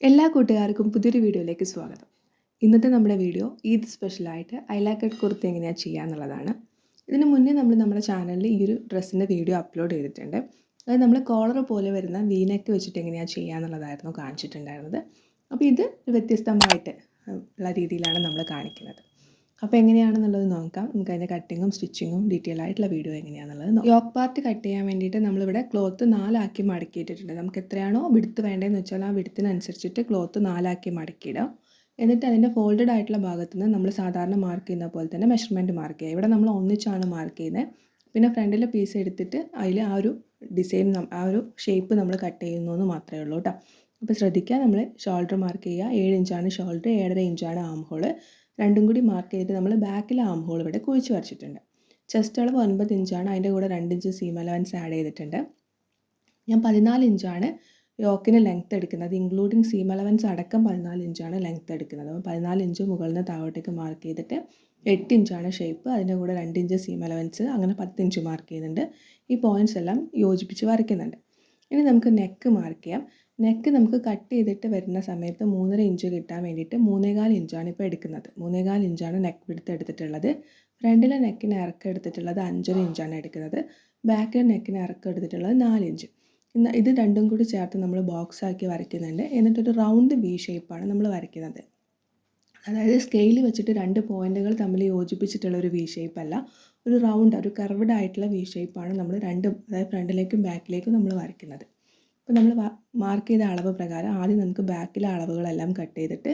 എല്ലാ കൂട്ടുകാർക്കും പുതിയൊരു വീഡിയോയിലേക്ക് സ്വാഗതം. ഇന്നത്തെ നമ്മുടെ വീഡിയോ ഈദ് സ്പെഷ്യലായിട്ട് അയലാക്കട്ട് കുർത്തി എങ്ങനെയാണ് ചെയ്യുക എന്നുള്ളതാണ്. ഇതിന് മുന്നേ നമ്മുടെ ചാനലിൽ ഈ ഒരു ഡ്രസ്സിൻ്റെ വീഡിയോ അപ്ലോഡ് ചെയ്തിട്ടുണ്ട്. അത് നമ്മൾ കോളർ പോലെ വരുന്ന വീനെക്ക് വെച്ചിട്ട് എങ്ങനെയാണ് ചെയ്യുക എന്നുള്ളതായിരുന്നു കാണിച്ചിട്ടുണ്ടായിരുന്നത്. അപ്പോൾ ഇത് വ്യത്യസ്തമായിട്ട് ഉള്ള രീതിയിലാണ് നമ്മൾ കാണിക്കുന്നത്. അപ്പോൾ എങ്ങനെയാണെന്നുള്ളത് നോക്കാം. നമുക്ക് അതിൻ്റെ കട്ടിങ്ങും സ്റ്റിച്ചിങ്ങും ഡീറ്റെയിൽ ആയിട്ടുള്ള വീഡിയോ എങ്ങനെയാണെന്നുള്ളത് യോക്ക് പാർട്ട് കട്ട് ചെയ്യാൻ വേണ്ടിയിട്ട് നമ്മളിവിടെ ക്ലോത്ത് 4 ആക്കി മടക്കിയിട്ടിട്ടുണ്ട്. നമുക്ക് എത്രയാണോ വിടുത്ത് വേണ്ടതെന്ന് വെച്ചാൽ ആ വിടുത്തിനനുസരിച്ചിട്ട് ക്ലോത്ത് 4 ആക്കി മടക്കിയിടാം. എന്നിട്ട് അതിൻ്റെ ഫോൾഡഡ് ആയിട്ടുള്ള ഭാഗത്ത് നിന്ന് നമ്മൾ സാധാരണ മാർക്ക് ചെയ്യുന്ന പോലെ തന്നെ മെഷർമെൻറ്റ് മാർക്ക് ചെയ്യുക. ഇവിടെ നമ്മൾ ഒന്നിച്ചാണ് മാർക്ക് ചെയ്യുന്നത്. പിന്നെ ഫ്രണ്ടിലെ പീസ് എടുത്തിട്ട് അതിൽ ആ ഒരു ഡിസൈൻ ആ ഒരു ഷേപ്പ് നമ്മൾ കട്ട് ചെയ്യുന്നു എന്ന് മാത്രമേ ഉള്ളൂ കേട്ടോ. അപ്പോൾ ശ്രദ്ധിക്കുക, നമ്മൾ ഷോൾഡർ മാർക്ക് ചെയ്യുക. 7 ഇഞ്ചാണ് ഷോൾഡർ, 7.5 ഇഞ്ചാണ് ആം ഹോൾ. രണ്ടും കൂടി മാർക്ക് ചെയ്തിട്ട് നമ്മൾ ബാക്കിലെ ആം ഹോൾ ഇവിടെ കുഴിച്ച് വരച്ചിട്ടുണ്ട്. ചെസ്റ്റ് അളവ് 9 ഇഞ്ചാണ്, അതിൻ്റെ കൂടെ 2 ഇഞ്ച് സീം അലവൻസ് ആഡ് ചെയ്തിട്ടുണ്ട്. ഞാൻ 14 ഇഞ്ചാണ് യോക്കിന് ലെങ്ത്ത് എടുക്കുന്നത്, ഇൻക്ലൂഡിങ് സീം അലവൻസ് അടക്കം 14 ഇഞ്ചാണ് ലെങ്ത്ത് എടുക്കുന്നത്. അപ്പോൾ 14 ഇഞ്ച് മുകളിൽ നിന്ന് താഴോട്ടേക്ക് മാർക്ക് ചെയ്തിട്ട് 8 ഇഞ്ചാണ് ഷേപ്പ്, അതിൻ്റെ കൂടെ 2 ഇഞ്ച് സീം അലവൻസ്, അങ്ങനെ 10 ഇഞ്ച് മാർക്ക് ചെയ്യുന്നുണ്ട്. ഈ പോയിൻറ്റ്സ് എല്ലാം യോജിപ്പിച്ച് വരയ്ക്കുന്നുണ്ട്. ഇനി നമുക്ക് നെക്ക് മാർക്ക് ചെയ്യാം. നെക്ക് നമുക്ക് കട്ട് ചെയ്തിട്ട് വരുന്ന സമയത്ത് 3.5 ഇഞ്ച് കിട്ടാൻ വേണ്ടിയിട്ട് 3.25 ഇഞ്ചാണ് ഇപ്പോൾ എടുക്കുന്നത്. 3.25 ഇഞ്ചാണ് നെക്ക് വിഡ്ത്ത് എടുത്തിട്ടുള്ളത്. ഫ്രണ്ടിലെ നെക്കിന് ഇറക്കം എടുത്തിട്ടുള്ളത് 5.5 ഇഞ്ചാണ് എടുക്കുന്നത്. ബാക്കിലെ നെക്കിന് ഇറക്കം എടുത്തിട്ടുള്ളത് 4 ഇഞ്ച്. ഇത് രണ്ടും കൂടി ചേർത്ത് നമ്മൾ ബോക്സ് ആക്കി വരയ്ക്കുന്നുണ്ട്. എന്നിട്ടൊരു റൗണ്ട് വി ഷേപ്പാണ് നമ്മൾ വരയ്ക്കുന്നത്. അതായത് സ്കെയിൽ വെച്ചിട്ട് 2 പോയിൻറ്റുകൾ തമ്മിൽ യോജിപ്പിച്ചിട്ടുള്ള ഒരു വി ഷേപ്പ് അല്ല, ഒരു റൗണ്ട്, ഒരു കർവ്ഡ് ആയിട്ടുള്ള വി ഷേപ്പാണ് നമ്മൾ രണ്ടും, അതായത് ഫ്രണ്ടിലേക്കും ബാക്കിലേക്കും നമ്മൾ വരയ്ക്കുന്നത്. അപ്പോൾ നമ്മൾ മാർക്ക് ചെയ്ത അളവ് പ്രകാരം ആദ്യം നമുക്ക് ബാക്കിലെ അളവുകളെല്ലാം കട്ട് ചെയ്തിട്ട്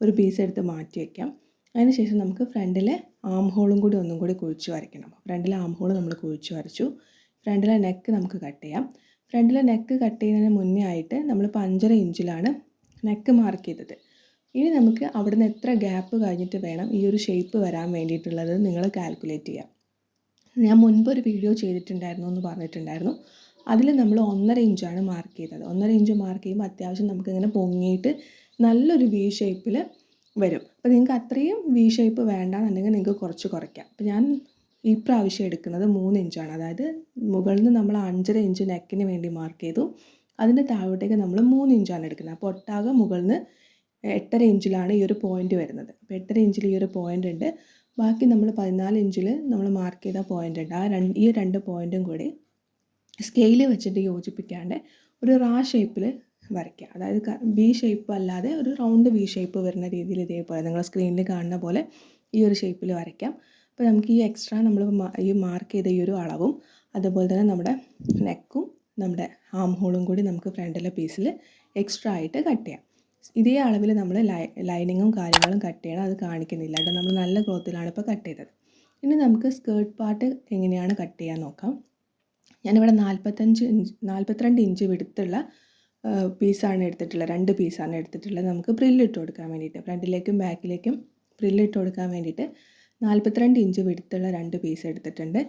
ഒരു പീസ് എടുത്ത് മാറ്റി വയ്ക്കാം. അതിനുശേഷം നമുക്ക് ഫ്രണ്ടിലെ ആം ഹോളും കൂടി ഒന്നും കൂടി കുഴിച്ച് വരയ്ക്കണം. ഫ്രണ്ടിലെ ആം ഹോൾ നമ്മൾ കുഴിച്ച് വരച്ചു. ഫ്രണ്ടിലെ നെക്ക് നമുക്ക് കട്ട് ചെയ്യാം. ഫ്രണ്ടിലെ നെക്ക് കട്ട് ചെയ്യുന്നതിന് മുന്നേ ആയിട്ട് നമ്മളിപ്പോൾ 5.5 ഇഞ്ചിലാണ് നെക്ക് മാർക്ക് ചെയ്തത്. ഇനി നമുക്ക് അവിടെ നിന്ന് എത്ര ഗ്യാപ്പ് കഴിഞ്ഞിട്ട് വേണം ഈ ഒരു ഷേപ്പ് വരാൻ വേണ്ടിയിട്ടുള്ളത് നിങ്ങൾ കാൽക്കുലേറ്റ് ചെയ്യാം. ഞാൻ മുൻപ് ഒരു വീഡിയോ ചെയ്തിട്ടുണ്ടായിരുന്നു എന്ന് പറഞ്ഞിട്ടുണ്ടായിരുന്നു. അതിൽ നമ്മൾ 1.5 ഇഞ്ചാണ് മാർക്ക് ചെയ്തത്. 1.5 ഇഞ്ച് മാർക്ക് ചെയ്യുമ്പോൾ അത്യാവശ്യം നമുക്കിങ്ങനെ പൊങ്ങിയിട്ട് നല്ലൊരു വി ഷേപ്പിൽ വരും. അപ്പോൾ നിങ്ങൾക്ക് അത്രയും വി ഷേപ്പ് വേണ്ടാന്നുണ്ടെങ്കിൽ നിങ്ങൾക്ക് കുറച്ച് കുറയ്ക്കാം. അപ്പോൾ ഞാൻ ഈ പ്രാവശ്യം എടുക്കുന്നത് 3 ഇഞ്ചാണ്. അതായത് മുകളിൽ നിന്ന് നമ്മൾ 5.5 ഇഞ്ച് നെക്കിന് വേണ്ടി മാർക്ക് ചെയ്തു, അതിൻ്റെ താഴോട്ടേക്ക് നമ്മൾ 3 ഇഞ്ചാണ് എടുക്കുന്നത്. അപ്പോൾ ഒട്ടാകെ മുകളിൽ നിന്ന് 8.5 ഇഞ്ചിലാണ് ഈ ഒരു പോയിൻ്റ് വരുന്നത്. അപ്പോൾ 8.5 ഇഞ്ചിൽ ഈ ഒരു പോയിൻ്റ് ഉണ്ട്. ബാക്കി നമ്മൾ 14 ഇഞ്ചിൽ നമ്മൾ മാർക്ക് ചെയ്ത പോയിൻ്റ് ഉണ്ട്. ഈ 2 പോയിൻറ്റും കൂടി സ്കെയിൽ വെച്ചിട്ട് യോജിപ്പിക്കാണ്ട് ഒരു റാ ഷേപ്പിൽ വരയ്ക്കുക. അതായത് വി ഷേപ്പ് അല്ലാതെ ഒരു റൗണ്ട് വി ഷേപ്പ് വരുന്ന രീതിയിൽ ഇതേപോലെ നിങ്ങൾ സ്ക്രീനിൽ കാണുന്ന പോലെ ഈ ഒരു ഷേപ്പിൽ വരയ്ക്കാം. അപ്പോൾ നമുക്ക് ഈ എക്സ്ട്രാ നമ്മൾ ഈ മാർക്ക് ചെയ്ത ഈ ഒരു അളവും അതുപോലെ തന്നെ നമ്മുടെ നെക്കും നമ്മുടെ ആം ഹോളും കൂടി നമുക്ക് ഫ്രണ്ടിലെ പീസിൽ എക്സ്ട്രാ ആയിട്ട് കട്ട് ചെയ്യാം. ഇതേ അളവിൽ നമ്മൾ ലൈനിങ്ങും കാര്യങ്ങളും കട്ട് ചെയ്യണം. അത് കാണിക്കുന്നില്ല കേട്ടോ, നമ്മൾ നല്ല ക്ലോത്തിലാണ് ഇപ്പോൾ കട്ട് ചെയ്തത്. ഇനി നമുക്ക് സ്കേർട്ട് പാർട്ട് എങ്ങനെയാണ് കട്ട് ചെയ്യാൻ നോക്കാം. ഞാനിവിടെ 42 ഇഞ്ച് വിടുത്തുള്ള പീസാണ് എടുത്തിട്ടുള്ളത്. 2 പീസാണ് എടുത്തിട്ടുള്ളത്. നമുക്ക് പ്രില്ലിട്ട് കൊടുക്കാൻ വേണ്ടിയിട്ട്, ഫ്രണ്ടിലേക്കും ബാക്കിലേക്കും പ്രില്ലിട്ട് കൊടുക്കാൻ വേണ്ടിയിട്ട് 42 ഇഞ്ച് വിടുത്തുള്ള 2 പീസ് എടുത്തിട്ടുണ്ട്.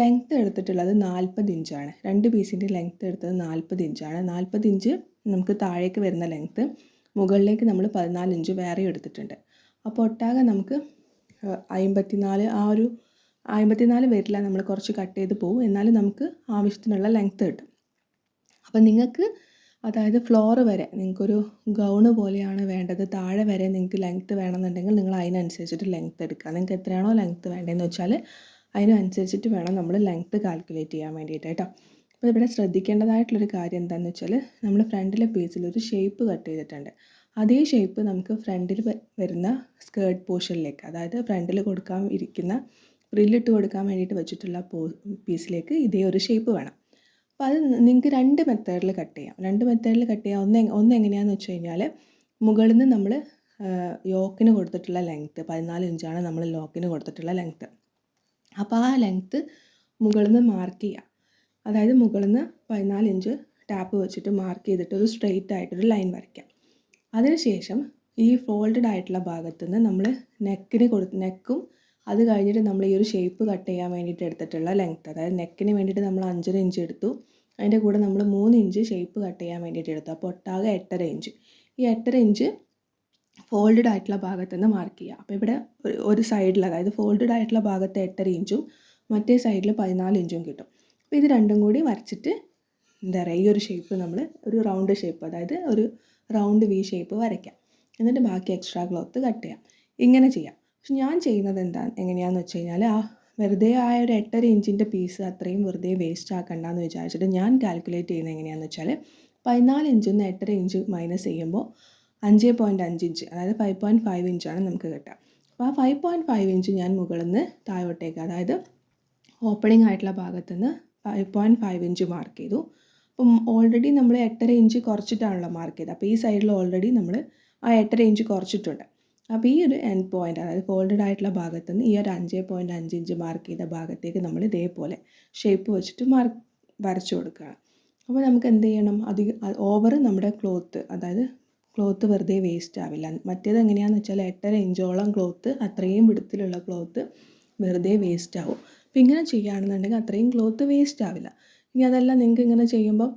ലെങ്ത്ത് എടുത്തിട്ടുള്ളത് 40 ഇഞ്ചാണ്. 2 പീസിൻ്റെ ലെങ്ത്ത് എടുത്തത് 40 ഇഞ്ചാണ്. 40 ഇഞ്ച് നമുക്ക് താഴേക്ക് വരുന്ന ലെങ്ത്ത്, മുകളിലേക്ക് നമ്മൾ 14 ഇഞ്ച് വേറെ എടുത്തിട്ടുണ്ട്. അപ്പോൾ ഒട്ടാകെ നമുക്ക് 54 വരില്ല, നമ്മൾ കുറച്ച് കട്ട് ചെയ്ത് പോകും. എന്നാലും നമുക്ക് ആവശ്യത്തിനുള്ള ലെങ്ത്ത് കിട്ടും. അപ്പം നിങ്ങൾക്ക് അതായത് ഫ്ലോർ വരെ നിങ്ങൾക്കൊരു ഗൗണ് പോലെയാണ് വേണ്ടത്, താഴെ വരെ നിങ്ങൾക്ക് ലെങ്ത്ത് വേണമെന്നുണ്ടെങ്കിൽ നിങ്ങൾ അതിനനുസരിച്ചിട്ട് ലെങ്ത്ത് എടുക്കുക. നിങ്ങൾക്ക് എത്രയാണോ ലെങ്ത്ത് വേണ്ടതെന്ന് വെച്ചാൽ അതിനനുസരിച്ചിട്ട് വേണം നമ്മൾ ലെങ്ത്ത് കാൽക്കുലേറ്റ് ചെയ്യാൻ വേണ്ടിയിട്ട് കേട്ടോ. അപ്പോൾ ഇവിടെ ശ്രദ്ധിക്കേണ്ടതായിട്ടുള്ളൊരു കാര്യം എന്താണെന്ന് വെച്ചാൽ നമ്മൾ ഫ്രണ്ടിലെ പീസിൽ ഒരു ഷേപ്പ് കട്ട് ചെയ്തിട്ടുണ്ട്. അതേ ഷേപ്പ് നമുക്ക് ഫ്രണ്ടിൽ വരുന്ന സ്കേർട്ട് പോർഷനിലേക്ക്, അതായത് ഫ്രണ്ടിൽ കൊടുക്കാൻ ഇരിക്കുന്ന പ്രില്ലിട്ട് കൊടുക്കാൻ വേണ്ടിയിട്ട് വെച്ചിട്ടുള്ള പീസിലേക്ക് ഇതേ ഒരു ഷേപ്പ് വേണം. അപ്പോൾ അത് നിങ്ങൾക്ക് 2 മെത്തേഡിൽ കട്ട് ചെയ്യാം. 2 മെത്തേഡിൽ കട്ട് ചെയ്യാം. ഒന്ന് എങ്ങനെയാണെന്ന് വെച്ച് കഴിഞ്ഞാൽ, മുകളിൽ നിന്ന് നമ്മൾ യോക്കിന് കൊടുത്തിട്ടുള്ള ലെങ്ത്ത് 14 ഇഞ്ചാണ് നമ്മൾ യോക്കിന് കൊടുത്തിട്ടുള്ള ലെങ്ത്ത്. അപ്പോൾ ആ ലെങ്ത്ത് മുകളിൽ നിന്ന് മാർക്ക് ചെയ്യാം. അതായത് മുകളിൽ നിന്ന് 14 ഇഞ്ച് ടാപ്പ് വെച്ചിട്ട് മാർക്ക് ചെയ്തിട്ട് ഒരു സ്ട്രെയിറ്റ് ആയിട്ടൊരു ലൈൻ വരയ്ക്കാം. അതിനുശേഷം ഈ ഫോൾഡഡ് ആയിട്ടുള്ള ഭാഗത്ത് നിന്ന് നമ്മൾ നെക്കും അത് കഴിഞ്ഞിട്ട് നമ്മൾ ഈ ഒരു ഷേപ്പ് കട്ട് ചെയ്യാൻ വേണ്ടിയിട്ട് എടുത്തിട്ടുള്ള ലെങ്ത്ത്, അതായത് നെക്കിന് വേണ്ടിയിട്ട് നമ്മൾ 5.5 ഇഞ്ച് എടുത്തു, അതിൻ്റെ കൂടെ നമ്മൾ 3 ഇഞ്ച് ഷേപ്പ് കട്ട് ചെയ്യാൻ വേണ്ടിയിട്ട് എടുത്തു. അപ്പോൾ ഒട്ടാകെ 8.5 ഇഞ്ച്. ഈ 8.5 ഇഞ്ച് ഫോൾഡഡ് ആയിട്ടുള്ള ഭാഗത്ത് നിന്ന് മാർക്ക് ചെയ്യുക. അപ്പോൾ ഇവിടെ ഒരു സൈഡിൽ, അതായത് ഫോൾഡഡ് ആയിട്ടുള്ള ഭാഗത്ത് 8.5 ഇഞ്ചും മറ്റേ സൈഡിൽ 14 ഇഞ്ചും കിട്ടും. അപ്പോൾ ഇത് രണ്ടും കൂടി വരച്ചിട്ട് എന്താ പറയുക, ഈ ഒരു ഷേപ്പ് നമ്മൾ ഒരു റൗണ്ട് ഷേപ്പ്, അതായത് ഒരു റൗണ്ട് വി ഷേപ്പ് വരയ്ക്കാം. എന്നിട്ട് ബാക്കി എക്സ്ട്രാ ക്ലോത്ത് കട്ട് ചെയ്യാം. ഇങ്ങനെ ചെയ്യാം. പക്ഷെ ഞാൻ ചെയ്യുന്നത് എങ്ങനെയാണെന്ന് വെച്ച് കഴിഞ്ഞാൽ വെറുതെ ആ ഒരു 8.5 ഇഞ്ചിൻ്റെ പീസ് അത്രയും വെറുതെ വേസ്റ്റ് ആക്കണ്ടെന്ന് വിചാരിച്ചിട്ട് ഞാൻ കാൽക്കുലേറ്റ് ചെയ്യുന്നത് എങ്ങനെയാണെന്ന് വെച്ചാൽ 14 ഇഞ്ചിൽ നിന്ന് 8.5 ഇഞ്ച് മൈനസ് ചെയ്യുമ്പോൾ 5.5 ഇഞ്ച്, അതായത് 5.5 ഇഞ്ചാണ് നമുക്ക് കിട്ടുക. അപ്പോൾ ആ 5.5 ഇഞ്ച് ഞാൻ മുകളിൽ നിന്ന് താഴോട്ടേക്ക്, അതായത് ഓപ്പണിംഗ് ആയിട്ടുള്ള ഭാഗത്ത് നിന്ന് 5.5 ഇഞ്ച് മാർക്ക് ചെയ്തു. അപ്പം ഓൾറെഡി നമ്മൾ 8.5 ഇഞ്ച് കുറച്ചിട്ടാണല്ലോ മാർക്ക് ചെയ്തത്. അപ്പോൾ ഈ സൈഡിൽ ഓൾറെഡി നമ്മൾ ആ 8.5 ഇഞ്ച് കുറച്ചിട്ടുണ്ട്. അപ്പോൾ ഈ ഒരു എൻഡ് പോയിൻ്റ്, അതായത് ഫോൾഡഡ് ആയിട്ടുള്ള ഭാഗത്ത് നിന്ന് ഈ ഒരു 5.5 ഇഞ്ച് മാർക്ക് ചെയ്ത ഭാഗത്തേക്ക് നമ്മൾ ഇതേപോലെ ഷേപ്പ് വെച്ചിട്ട് വരച്ചു കൊടുക്കുകയാണ്. അപ്പോൾ നമുക്ക് എന്ത് ചെയ്യണം, ഓവർ നമ്മുടെ ക്ലോത്ത്, അതായത് ക്ലോത്ത് വെറുതെ വേസ്റ്റ് ആവില്ല. മറ്റേത് എങ്ങനെയാണെന്ന് വെച്ചാൽ 8.5 ഇഞ്ചോളം ക്ലോത്ത്, അത്രയും വിടുത്തിലുള്ള ക്ലോത്ത് വെറുതെ വേസ്റ്റ് ആവും. അപ്പോൾ ഇങ്ങനെ ചെയ്യുകയാണെന്നുണ്ടെങ്കിൽ അത്രയും ക്ലോത്ത് വേസ്റ്റ് ആവില്ല. ഇനി അതല്ല, നിങ്ങൾക്ക് ഇങ്ങനെ ചെയ്യുമ്പോൾ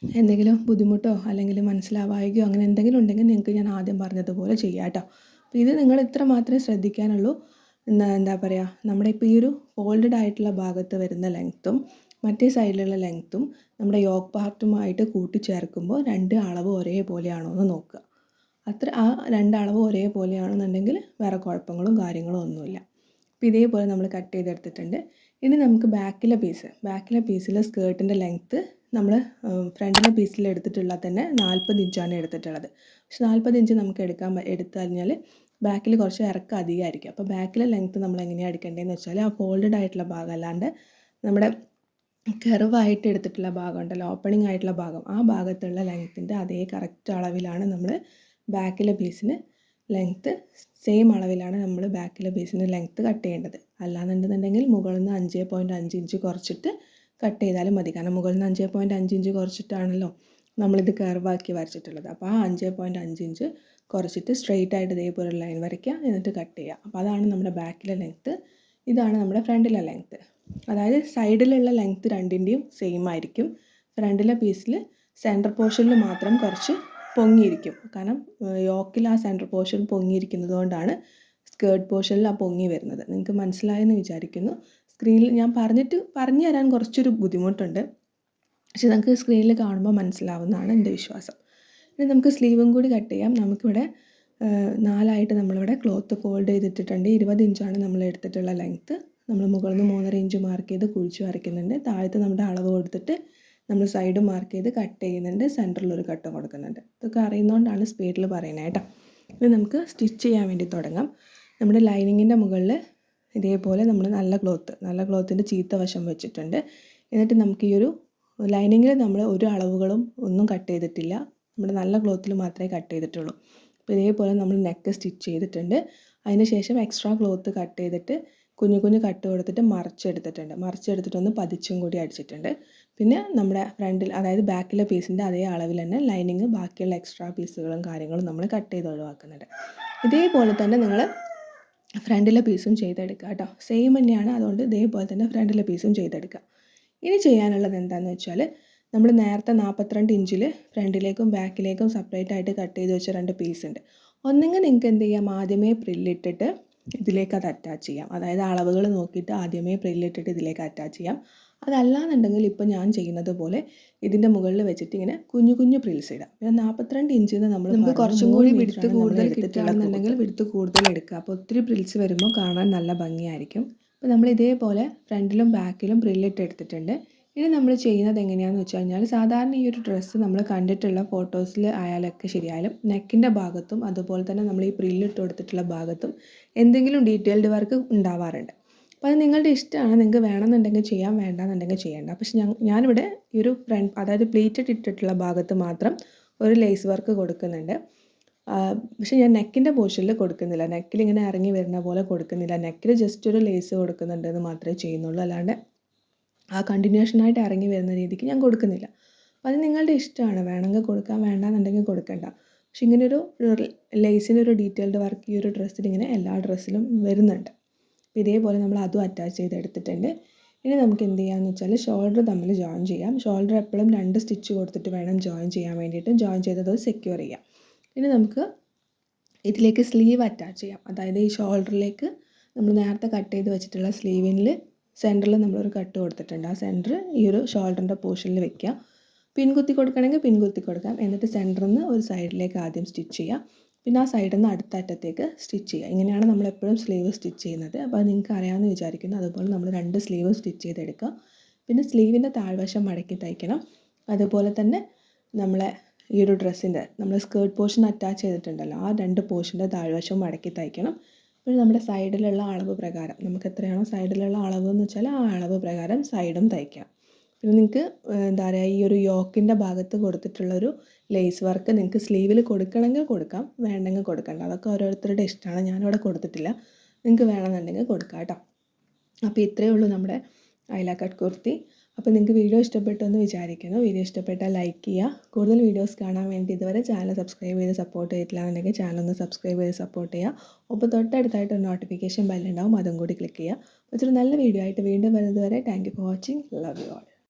എന്തെങ്കിലും ബുദ്ധിമുട്ടോ അല്ലെങ്കിൽ മനസ്സിലാവായികയോ അങ്ങനെ എന്തെങ്കിലും ഉണ്ടെങ്കിൽ നിങ്ങൾക്ക് ഞാൻ ആദ്യം പറഞ്ഞതുപോലെ ചെയ്യാം കേട്ടോ. അപ്പോൾ ഇത് നിങ്ങൾ ഇത്ര മാത്രമേ ശ്രദ്ധിക്കാനുള്ളൂ. എന്താ പറയുക, നമ്മുടെ ഇപ്പോൾ ഈ ഒരു ഫോൾഡഡ് ആയിട്ടുള്ള ഭാഗത്ത് വരുന്ന ലെങ്ത്തും മറ്റേ സൈഡിലുള്ള ലെങ്ത്തും നമ്മുടെ യോക്ക് പാർട്ടുമായിട്ട് കൂട്ടിച്ചേർക്കുമ്പോൾ 2 അളവ് ഒരേപോലെയാണോ എന്ന് നോക്കുക. ആ 2 അളവ് ഒരേപോലെയാണെന്നുണ്ടെങ്കിൽ വേറെ കുഴപ്പങ്ങളും കാര്യങ്ങളും ഒന്നുമില്ല. അപ്പോൾ ഇതേപോലെ നമ്മൾ കട്ട് ചെയ്തെടുത്തിട്ടുണ്ട്. ഇനി നമുക്ക് ബാക്കിലെ പീസിൽ സ്കേർട്ടിൻ്റെ ലെങ്ത്ത് നമ്മൾ ഫ്രണ്ടിലെ പീസിൽ എടുത്തിട്ടുള്ളത് തന്നെ 40 ഇഞ്ചാണ് എടുത്തിട്ടുള്ളത്. പക്ഷെ 40 ഇഞ്ച് നമുക്ക് എടുത്തു കഴിഞ്ഞാൽ ബാക്കിൽ കുറച്ച് ഇറക്കം അധികമായിരിക്കും. അപ്പോൾ ബാക്കിലെ ലെങ്ത്ത് നമ്മൾ എങ്ങനെയാണ് എടുക്കേണ്ടതെന്ന് വെച്ചാൽ ആ ഫോൾഡഡ് ആയിട്ടുള്ള ഭാഗം അല്ലാണ്ട് നമ്മുടെ കർവായിട്ട് എടുത്തിട്ടുള്ള ഭാഗം ഉണ്ടല്ലോ, ഓപ്പണിംഗ് ആയിട്ടുള്ള ഭാഗം, ആ ഭാഗത്തുള്ള ലെങ്ത്തിൻ്റെ അതേ കറക്റ്റ് അളവിലാണ് നമ്മൾ ബാക്കിലെ പീസിന് ലെങ്ത്ത്, സെയിം അളവിലാണ് നമ്മൾ ബാക്കിലെ പീസിന് ലെങ്ത്ത് കട്ട് ചെയ്യേണ്ടത്. അല്ലാന്നുണ്ടെന്നുണ്ടെങ്കിൽ മുകളിൽ നിന്ന് 5.5 ഇഞ്ച് കുറച്ചിട്ട് കട്ട് ചെയ്താലും മതി. കാരണം മുകളിൽ നിന്ന് 5.5 ഇഞ്ച് കുറച്ചിട്ടാണല്ലോ നമ്മളിത് കർവാക്കി വരച്ചിട്ടുള്ളത്. അപ്പോൾ ആ 5.5 ഇഞ്ച് കുറച്ചിട്ട് സ്ട്രെയിറ്റ് ആയിട്ട് ഇതേപോലെ ലൈൻ വരയ്ക്കുക, എന്നിട്ട് കട്ട് ചെയ്യുക. അപ്പോൾ അതാണ് നമ്മുടെ ബാക്കിലെ ലെങ്ത്ത്. ഇതാണ് നമ്മുടെ ഫ്രണ്ടിലെ ലെങ്ത്ത്. അതായത് സൈഡിലുള്ള ലെങ്ത്ത് രണ്ടിൻ്റെയും സെയിം ആയിരിക്കും. ഫ്രണ്ടിലെ പീസിൽ സെൻറ്റർ പോർഷനിൽ മാത്രം കുറച്ച് പൊങ്ങിയിരിക്കും. കാരണം യോക്കിൽ ആ സെൻറ്റർ പോർഷൻ പൊങ്ങിയിരിക്കുന്നത് കൊണ്ടാണ് സ്കേർട്ട് പോർഷനിൽ ആ പൊങ്ങി വരുന്നത്. നിങ്ങൾക്ക് മനസ്സിലായെന്ന് വിചാരിക്കുന്നു. സ്ക്രീനിൽ ഞാൻ പറഞ്ഞു തരാൻ കുറച്ചൊരു ബുദ്ധിമുട്ടുണ്ട്, പക്ഷെ നമുക്ക് സ്ക്രീനിൽ കാണുമ്പോൾ മനസ്സിലാവുന്നതാണ് എൻ്റെ വിശ്വാസം. ഇനി നമുക്ക് സ്ലീവും കൂടി കട്ട് ചെയ്യാം. നമുക്കിവിടെ 4 നമ്മളിവിടെ ക്ലോത്ത് ഫോൾഡ് ചെയ്തിട്ടിട്ടുണ്ട്. 20 ഇഞ്ചാണ് നമ്മൾ എടുത്തിട്ടുള്ള ലെങ്ത്ത്. നമ്മൾ മുകളിൽ നിന്ന് 3.5 ഇഞ്ച് മാർക്ക് ചെയ്ത് കുഴിച്ച് വരയ്ക്കുന്നുണ്ട്. താഴത്ത് നമ്മുടെ അളവ് കൊടുത്തിട്ട് നമ്മൾ സൈഡ് മാർക്ക് ചെയ്ത് കട്ട് ചെയ്യുന്നുണ്ട്. സെൻറ്ററിലൊരു കട്ട് കൊടുക്കുന്നുണ്ട്. ഇതൊക്കെ അറിയുന്നതുകൊണ്ടാണ് സ്പീഡിൽ പറയുന്നത് കേട്ടോ. ഇനി നമുക്ക് സ്റ്റിച്ച് ചെയ്യാൻ വേണ്ടി തുടങ്ങാം. നമ്മുടെ ലൈനിങ്ങിൻ്റെ മുകളിൽ ഇതേപോലെ നമ്മൾ നല്ല ക്ലോത്തിൻ്റെ ചീത്ത വശം വെച്ചിട്ടുണ്ട്. എന്നിട്ട് നമുക്ക് ഈ ഒരു ലൈനിങ്ങിൽ നമ്മൾ ഒരു അളവുകളും ഒന്നും കട്ട് ചെയ്തിട്ടില്ല. നമ്മുടെ നല്ല ക്ലോത്തിൽ മാത്രമേ കട്ട് ചെയ്തിട്ടുള്ളൂ. അപ്പോൾ ഇതേപോലെ നമ്മൾ നെക്ക് സ്റ്റിച്ച് ചെയ്തിട്ടുണ്ട്. അതിന് ശേഷം എക്സ്ട്രാ ക്ലോത്ത് കട്ട് ചെയ്തിട്ട് കുഞ്ഞു കട്ട് കൊടുത്തിട്ട് മറിച്ചെടുത്തിട്ടൊന്ന് പതിച്ചും കൂടി അടിച്ചിട്ടുണ്ട്. പിന്നെ നമ്മുടെ ഫ്രണ്ടിൽ, അതായത് ബാക്കിലെ പീസിൻ്റെ അതേ അളവിൽ തന്നെ ലൈനിങ് ബാക്കിയുള്ള എക്സ്ട്രാ പീസുകളും കാര്യങ്ങളും നമ്മൾ കട്ട് ചെയ്ത് ഒഴിവാക്കുന്നുണ്ട്. ഇതേപോലെ തന്നെ നിങ്ങൾ ഫ്രണ്ടിലെ പീസും ചെയ്തെടുക്കുക കേട്ടോ. സെയിം തന്നെയാണ്, അതുകൊണ്ട് ഇതേപോലെ തന്നെ ഫ്രണ്ടിലെ പീസും ചെയ്തെടുക്കുക. ഇനി ചെയ്യാനുള്ളത് എന്താണെന്ന് വെച്ചാൽ, നമ്മൾ നേരത്തെ 42 ഇഞ്ചിൽ ഫ്രണ്ടിലേക്കും ബാക്കിലേക്കും സെപ്പറേറ്റ് ആയിട്ട് കട്ട് ചെയ്ത് വെച്ച 2 പീസ് ഉണ്ട്. ഒന്നെങ്കിൽ നിങ്ങൾക്ക് എന്ത് ചെയ്യാം, ആദ്യമേ പ്രില്ലിട്ടിട്ട് ഇതിലേക്ക് അത് അറ്റാച്ച് ചെയ്യാം. അതായത് അളവുകൾ നോക്കിയിട്ട് ആദ്യമേ പ്രില്ലിട്ടിട്ട് ഇതിലേക്ക് അറ്റാച്ച് ചെയ്യാം. അതല്ലാന്നുണ്ടെങ്കിൽ ഇപ്പോൾ ഞാൻ ചെയ്യുന്നത് പോലെ ഇതിൻ്റെ മുകളിൽ വെച്ചിട്ട് ഇങ്ങനെ കുഞ്ഞു പ്രിൽസ് ഇടാം. പിന്നെ 42 ഇഞ്ചിൽ നിന്ന് നമുക്ക് കുറച്ചും കൂടി വിടുത്ത് കൂടുതൽ കിട്ടുകയാണെന്നുണ്ടെങ്കിൽ വിടുത്ത് കൂടുതൽ എടുക്കുക. അപ്പോൾ ഒത്തിരി പ്രിൽസ് വരുമ്പോൾ കാണാൻ നല്ല ഭംഗിയായിരിക്കും. അപ്പോൾ നമ്മൾ ഇതേപോലെ ഫ്രണ്ടിലും ബാക്കിലും പ്രില്ലിട്ട് എടുത്തിട്ടുണ്ട്. ഇനി നമ്മൾ ചെയ്യുന്നത് എങ്ങനെയാണെന്ന് വെച്ച് കഴിഞ്ഞാൽ, സാധാരണ ഈ ഒരു ഡ്രസ്സ് നമ്മൾ കണ്ടിട്ടുള്ള ഫോട്ടോസിൽ ആയാലൊക്കെ ശരിയായാലും നെക്കിൻ്റെ ഭാഗത്തും അതുപോലെ തന്നെ നമ്മൾ ഈ പ്രില്ലിട്ട് കൊടുത്തിട്ടുള്ള ഭാഗത്തും എന്തെങ്കിലും ഡീറ്റെയിൽഡ് വർക്ക് ഉണ്ടാവാറുണ്ട്. അപ്പോൾ അത് നിങ്ങളുടെ ഇഷ്ടമാണ്. നിങ്ങൾക്ക് വേണമെന്നുണ്ടെങ്കിൽ ചെയ്യാം, വേണ്ടാന്നുണ്ടെങ്കിൽ ചെയ്യേണ്ട. പക്ഷെ ഞാനിവിടെ ഈ ഒരു അതായത് പ്ലീറ്റഡ് ഇട്ടിട്ടുള്ള ഭാഗത്ത് മാത്രം ഒരു ലേസ് വർക്ക് കൊടുക്കുന്നുണ്ട്. പക്ഷെ ഞാൻ നെക്കിൻ്റെ പോർഷനിൽ കൊടുക്കുന്നില്ല. നെക്കിൽ ഇങ്ങനെ ഇറങ്ങി വരുന്ന പോലെ കൊടുക്കുന്നില്ല. നെക്കിൽ ജസ്റ്റ് ഒരു ലേസ് കൊടുക്കുന്നുണ്ടെന്ന് മാത്രമേ ചെയ്യുന്നുള്ളൂ. അല്ലാണ്ട് ആ കണ്ടിന്യൂഷനായിട്ട് ഇറങ്ങി വരുന്ന രീതിക്ക് ഞാൻ കൊടുക്കുന്നില്ല. അപ്പോൾ അത് നിങ്ങളുടെ ഇഷ്ടമാണ്. വേണമെങ്കിൽ കൊടുക്കാം, വേണ്ടാന്നുണ്ടെങ്കിൽ കൊടുക്കണ്ട. പക്ഷെ ഇങ്ങനൊരു ലേസിനൊരു ഡീറ്റെയിൽഡ് വർക്ക് ഈ ഒരു ഡ്രസ്സിൽ ഇങ്ങനെ എല്ലാ ഡ്രസ്സിലും വരുന്നുണ്ട്. അപ്പോൾ ഇതേപോലെ നമ്മൾ അതും അറ്റാച്ച് ചെയ്തെടുത്തിട്ടുണ്ട്. ഇനി നമുക്ക് എന്ത് ചെയ്യാമെന്ന് വെച്ചാൽ, ഷോൾഡർ തമ്മിൽ ജോയിൻ ചെയ്യാം. ഷോൾഡർ എപ്പോഴും 2 സ്റ്റിച്ച് കൊടുത്തിട്ട് വേണം ജോയിൻ ചെയ്യാൻ വേണ്ടിയിട്ട്. ജോയിൻ ചെയ്തത് സെക്യൂർ ചെയ്യാം. ഇനി നമുക്ക് ഇതിലേക്ക് സ്ലീവ് അറ്റാച്ച് ചെയ്യാം. അതായത് ഈ ഷോൾഡറിലേക്ക് നമ്മൾ നേരത്തെ കട്ട് ചെയ്ത് വെച്ചിട്ടുള്ള സ്ലീവിൽ സെൻറ്ററിൽ നമ്മളൊരു കട്ട് കൊടുത്തിട്ടുണ്ട്. ആ സെൻറ്റർ ഈ ഒരു ഷോൾഡറിൻ്റെ പോർഷനിൽ വെക്കുക. പിൻകുത്തി കൊടുക്കണമെങ്കിൽ പിൻകുത്തി കൊടുക്കാം. എന്നിട്ട് സെൻറ്ററിൽ നിന്ന് ഒരു സൈഡിലേക്ക് ആദ്യം സ്റ്റിച്ച് ചെയ്യുക. പിന്നെ ആ സൈഡിൽ നിന്ന് അടുത്ത അറ്റത്തേക്ക് സ്റ്റിച്ച് ചെയ്യുക. ഇങ്ങനെയാണ് നമ്മളെപ്പോഴും സ്ലീവ് സ്റ്റിച്ച് ചെയ്യുന്നത്. അപ്പോൾ അത് നിങ്ങൾക്ക് അറിയാമെന്ന് വിചാരിക്കുന്നു. അതുപോലെ നമ്മൾ 2 സ്ലീവ് സ്റ്റിച്ച് ചെയ്തെടുക്കുക. പിന്നെ സ്ലീവിൻ്റെ താഴ്വശം മടക്കി തയ്ക്കണം. അതുപോലെ തന്നെ നമ്മളെ ഈ ഒരു ഡ്രസ്സിൻ്റെ നമ്മൾ സ്കേർട്ട് പോർഷൻ അറ്റാച്ച് ചെയ്തിട്ടുണ്ടല്ലോ, ആ 2 പോർഷൻ്റെ താഴ്വശവും മടക്കി തയ്ക്കണം. പിന്നെ നമ്മുടെ സൈഡിലുള്ള അളവ് പ്രകാരം നമുക്ക് എത്രയാണോ സൈഡിലുള്ള അളവ് എന്ന് വെച്ചാൽ ആ അളവ് പ്രകാരം സൈഡും തയ്ക്കാം. പിന്നെ നിങ്ങൾക്ക് എന്താ പറയുക, ഈ ഒരു യോക്കിൻ്റെ ഭാഗത്ത് കൊടുത്തിട്ടുള്ളൊരു ലേസ് വർക്ക് നിങ്ങൾക്ക് സ്ലീവിൽ കൊടുക്കണമെങ്കിൽ കൊടുക്കാം, വേണ്ടെങ്കിൽ കൊടുക്കണ്ട. അതൊക്കെ ഓരോരുത്തരുടെ ഇഷ്ടമാണ്. ഞാനിവിടെ കൊടുത്തിട്ടില്ല. നിങ്ങൾക്ക് വേണമെന്നുണ്ടെങ്കിൽ കൊടുക്കാം കേട്ടോ. അപ്പോൾ ഇത്രയേ ഉള്ളൂ നമ്മുടെ ഐല കട്ട് കുർത്തി. അപ്പോൾ നിങ്ങൾക്ക് വീഡിയോ ഇഷ്ടപ്പെട്ടു എന്ന് വിചാരിക്കുന്നു. വീഡിയോ ഇഷ്ടപ്പെട്ടാൽ ലൈക്ക് ചെയ്യുക. കൂടുതൽ വീഡിയോസ് കാണാൻ വേണ്ടി ഇതുവരെ ചാനൽ സബ്സ്ക്രൈബ് ചെയ്ത് സപ്പോർട്ട് ചെയ്തിട്ടില്ലാന്നുണ്ടെങ്കിൽ ചാനൽ ഒന്ന് സബ്സ്ക്രൈബ് ചെയ്ത് സപ്പോർട്ട് ചെയ്യുക. ഒപ്പം തൊട്ടടുത്തായിട്ട് ഒരു നോട്ടിഫിക്കേഷൻ ബെല്ലുണ്ടാവും, അതും കൂടി ക്ലിക്ക് ചെയ്യുക. അപ്പോൾ ഒരു നല്ല വീഡിയോ ആയിട്ട് വീണ്ടും വരുന്നത് വരെ thank you for watching. Love you all.